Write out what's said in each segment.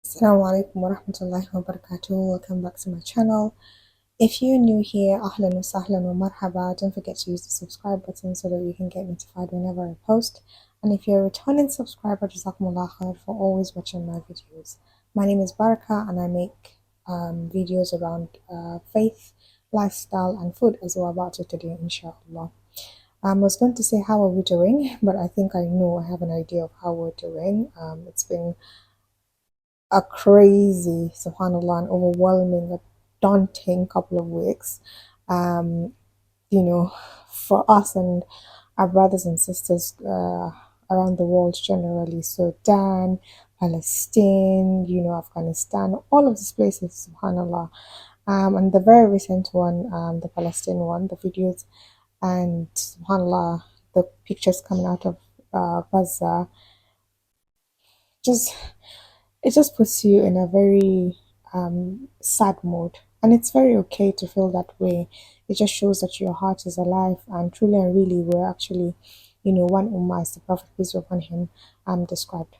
Assalamu Alaikum wa rahmatullahi wa barakatuh. Welcome back to my channel. If you're new here, ahlan wa sahlan wa marhaba. Don't forget to use the subscribe button so that you can get notified whenever I post. And if you're a returning subscriber, jazakumullah khair for always watching my videos. My name is Baraka and I make videos around faith, lifestyle, and food as we're about to today, inshallah. I was going to say how are we doing, but I think I know I have an idea of how we're doing. It's been a crazy, subhanallah, and overwhelming, a daunting couple of weeks, um, for us and our brothers and sisters around the world generally. Sudan, Palestine, Afghanistan, all of these places, subhanallah. And the very recent one, the Palestine one, the videos, and subhanallah, the pictures coming out of Gaza, just it just puts you in a very sad mood. And it's very okay to feel that way. It just shows that your heart is alive and truly and really we're actually, one ummah as the Prophet peace be upon him described.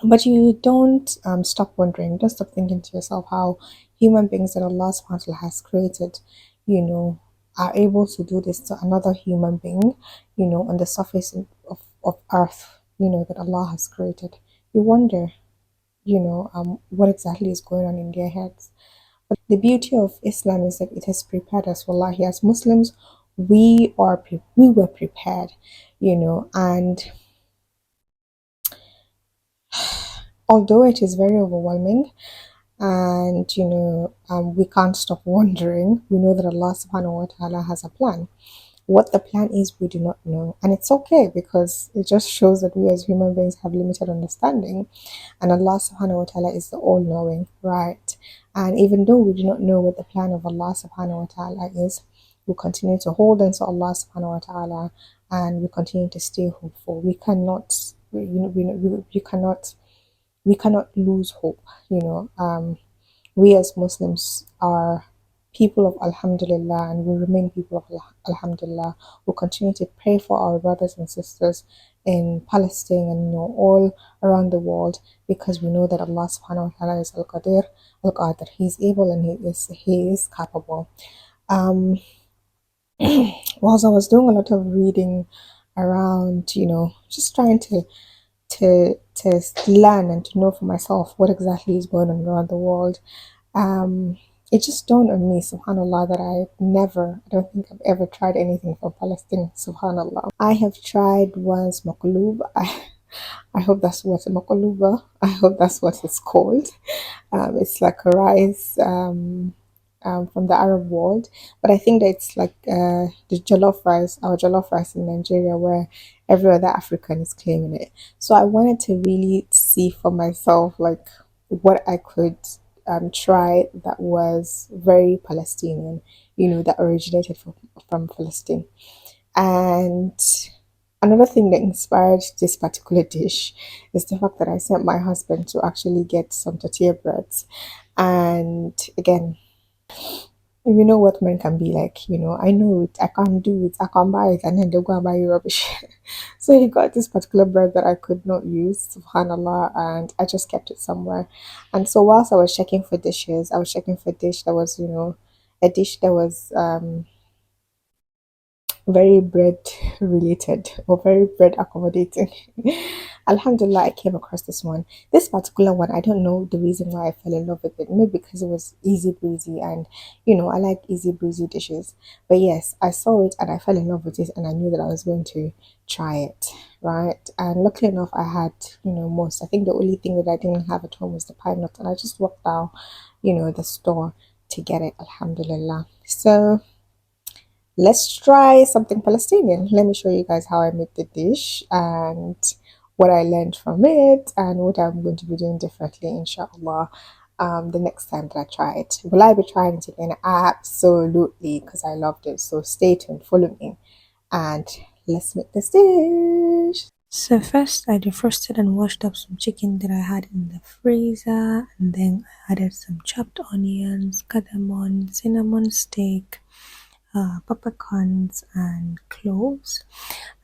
But you don't stop wondering, don't stop thinking to yourself how human beings that Allah subhanahu wa ta'ala has created, you know, are able to do this to another human being, on the surface of earth, that Allah has created. You wonder, what exactly is going on in their heads. But the beauty of Islam is that it has prepared us. Wallahi, as Muslims, we were prepared, and although it is very overwhelming, and we can't stop wondering, we know that Allah Subhanahu wa Taala has a plan. What the plan is, we do not know. And it's okay because it just shows that we as human beings have limited understanding. And Allah subhanahu wa ta'ala is the all knowing, right? And even though we do not know what the plan of Allah subhanahu wa ta'ala is, we continue to hold on to Allah subhanahu wa ta'ala and we continue to stay hopeful. We cannot, we cannot lose hope, we as Muslims are people of Alhamdulillah and we remain people of Alhamdulillah. We'll continue to pray for our brothers and sisters in Palestine and all around the world because we know that Allah subhanahu wa ta'ala is Al-Qadir, Al-Qadir. He's able and he is capable. Um, whilst I was doing a lot of reading around, just trying to learn and to know for myself what exactly is going on around the world. It just dawned on me, subhanallah, that I don't think I've ever tried anything from Palestine, subhanallah. I have tried once makulub. I hope that's what makuluba. I hope that's what it's called. It's like a rice from the Arab world, but I think that it's like the jollof rice, our jollof rice in Nigeria, where every other African is claiming it. So I wanted to really see for myself, like what I could try that was very Palestinian, that originated from Palestine. And another thing that inspired this particular dish is the fact that I sent my husband to actually get some tortilla breads. And again, you know what men can be like, I know it, I can't do it, I can't buy it, and then they'll go and buy you rubbish. So he got this particular bread that I could not use, subhanAllah, and I just kept it somewhere. And so whilst I was checking for dishes, I was checking for a dish that was, a dish that was very bread related or very bread accommodating. Alhamdulillah, I came across this one. This particular one, I don't know the reason why I fell in love with it. Maybe because it was easy breezy and I like easy breezy dishes. But yes, I saw it and I fell in love with it and I knew that I was going to try it, right? And luckily enough, I had, most. I think the only thing that I didn't have at home was the pine nut and I just walked down, the store to get it, alhamdulillah. So let's try something Palestinian. Let me show you guys how I make the dish and what I learned from it and what I'm going to be doing differently, inshallah, the next time that I try it. Will I be trying it again? Absolutely, because I loved it. So stay tuned, follow me, and let's make this dish. So first I defrosted and washed up some chicken that I had in the freezer, and then I added some chopped onions, cardamom, cinnamon stick, peppercorns and cloves,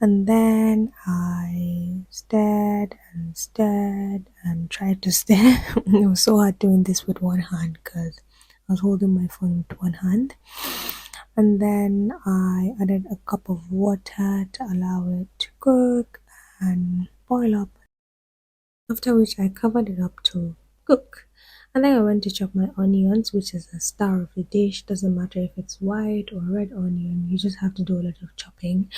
and then I stared and tried to stare. It was so hard doing this with one hand because I was holding my phone with one hand. And then I added a cup of water to allow it to cook and boil up, after which I covered it up to cook. And then I went to chop my onions, which is a star of the dish. Doesn't matter if it's white or red onion, you just have to do a lot of chopping.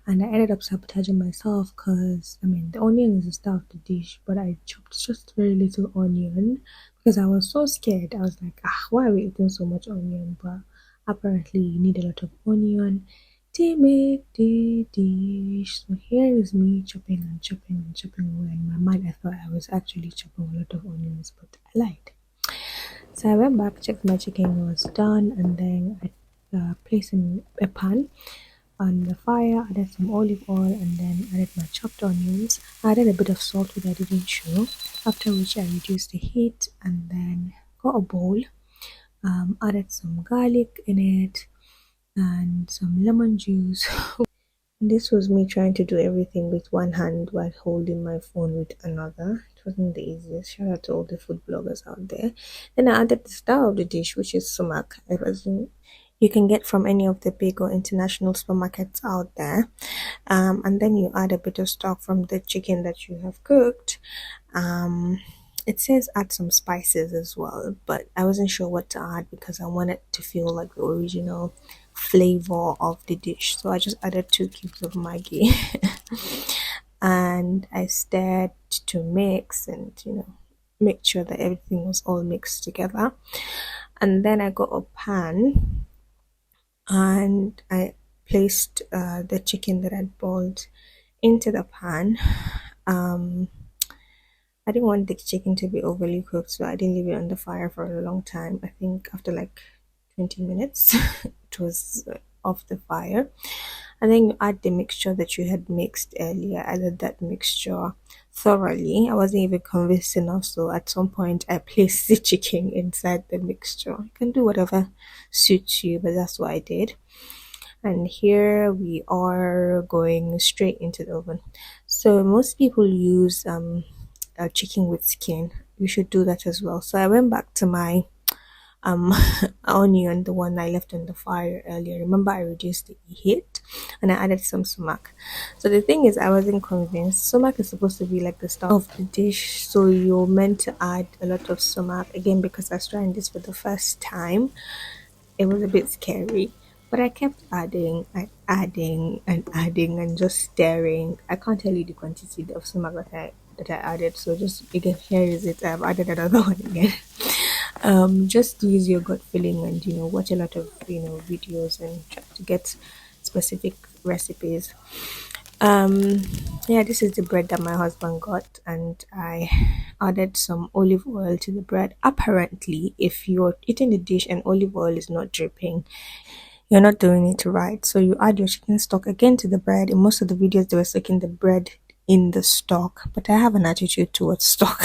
And I ended up sabotaging myself because, I mean, the onion is the star of the dish, but I chopped just very little onion because I was so scared. I was like, why are we eating so much onion? But apparently, you need a lot of onion to make the dish. So here is me chopping and chopping and chopping away. In my mind, I thought I was actually chopping a lot of onions, but I lied. So I went back, checked my chicken was done, and then I placed in a pan on the fire, added some olive oil, and then added my chopped onions. I added a bit of salt, which I didn't show. After which I reduced the heat and then got a bowl, added some garlic in it and some lemon juice. This was me trying to do everything with one hand while holding my phone with another. It wasn't the easiest. Shout out to all the food bloggers out there. Then I added the star of the dish, which is sumac. It wasn't you can get from any of the big or international supermarkets out there. And then you add a bit of stock from the chicken that you have cooked. Um, it says add some spices as well, but I wasn't sure what to add because I wanted to feel like the original flavor of the dish. So I just added 2 cubes of Maggi and I stirred to mix and make sure that everything was all mixed together. And then I got a pan and I placed the chicken that I'd boiled into the pan. I didn't want the chicken to be overly cooked, so I didn't leave it on the fire for a long time. I think after like 20 minutes, it was off the fire. And then you add the mixture that you had mixed earlier. I added that mixture thoroughly. I wasn't even convinced enough, so at some point I placed the chicken inside the mixture. You can do whatever suits you, but that's what I did. And here we are going straight into the oven. So most people use chicken with skin. You should do that as well. So I went back to my onion, the one I left on the fire earlier. Remember, I reduced the heat and I added some sumac. So the thing is, I wasn't convinced. Sumac is supposed to be like the star of the dish, so you're meant to add a lot of sumac. Again, because I was trying this for the first time, it was a bit scary. But I kept adding and adding and adding and just stirring. I can't tell you the quantity of sumac that I added. So just again, here is it. I've added another one again. Just use your gut feeling and watch a lot of videos and try to get specific recipes. Yeah, this is the bread that my husband got, and I added some olive oil to the bread. Apparently, if you're eating the dish and olive oil is not dripping, you're not doing it right. So you add your chicken stock again to the bread. In most of the videos, they were soaking the bread in the stock, but I have an attitude towards stock.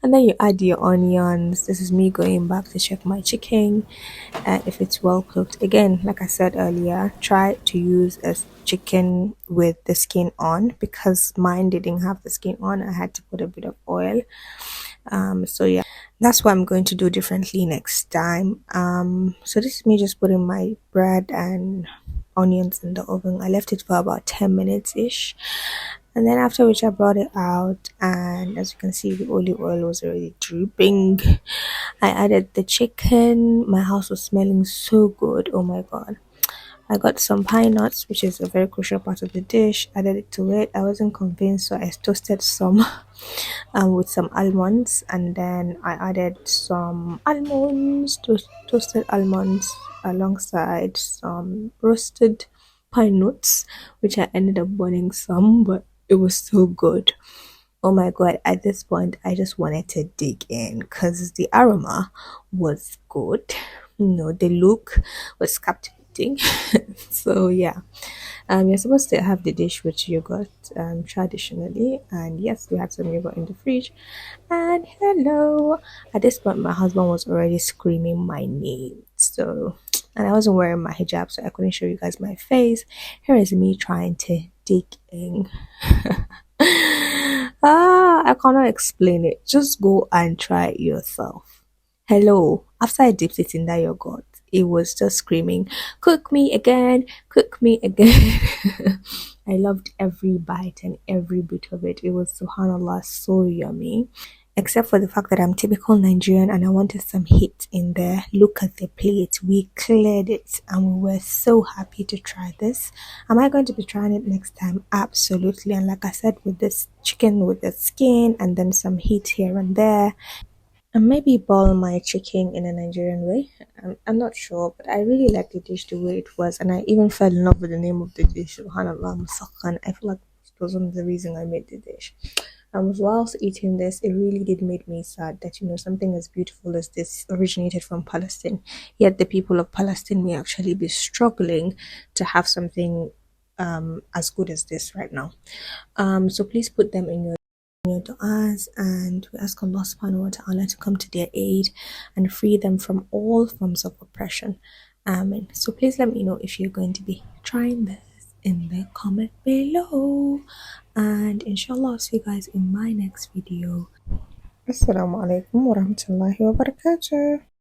And then you add your onions. This is me going back to check my chicken if it's well cooked. Again, like I said earlier, try to use a chicken with the skin on, because mine didn't have the skin on. I had to put a bit of oil. So yeah, that's what I'm going to do differently next time. So this is me just putting my bread and onions in the oven. I left it for about 10 minutes ish, and then after which I brought it out, and as you can see, the olive oil was already dripping. I added the chicken. My house was smelling so good. Oh my god. I got some pine nuts, which is a very crucial part of the dish, added it to it. I wasn't convinced, so I toasted some with some almonds, and then I added some toasted almonds alongside some roasted pine nuts, which I ended up burning some, but it was so good. Oh my god, at this point, I just wanted to dig in because the aroma was good. The look was captivating. So, yeah, you're supposed to have the dish with yogurt traditionally, and yes, we had some yogurt in the fridge. And hello, at this point, my husband was already screaming my name. So, and I wasn't wearing my hijab, so I couldn't show you guys my face. Here is me trying to dig in. I cannot explain it. Just go and try it yourself. Hello. After I dipped it in that yogurt, it was just screaming, "Cook me again, cook me again." I loved every bite and every bit of it. It was subhanallah so yummy. Except for the fact that I'm typical Nigerian and I wanted some heat in there. Look at the plate. We cleared it and we were so happy to try this. Am I going to be trying it next time? Absolutely. And like I said, with this chicken with the skin and then some heat here and there. And maybe boil my chicken in a Nigerian way. I'm not sure, but I really liked the dish the way it was, and I even fell in love with the name of the dish, Subhanallah Musakhan. I feel like it was one of the reason I made the dish. And whilst eating this, it really did make me sad that something as beautiful as this originated from Palestine, yet the people of Palestine may actually be struggling to have something as good as this right now. So please put them in your du'as, and we ask Allah subhanahu wa ta'ala to come to their aid and free them from all forms of oppression. Amen. So please let me know if you're going to be trying this in the comment below, and inshallah I'll see you guys in my next video. Assalamu alaikum wa rahmatullahi wa barakatuh.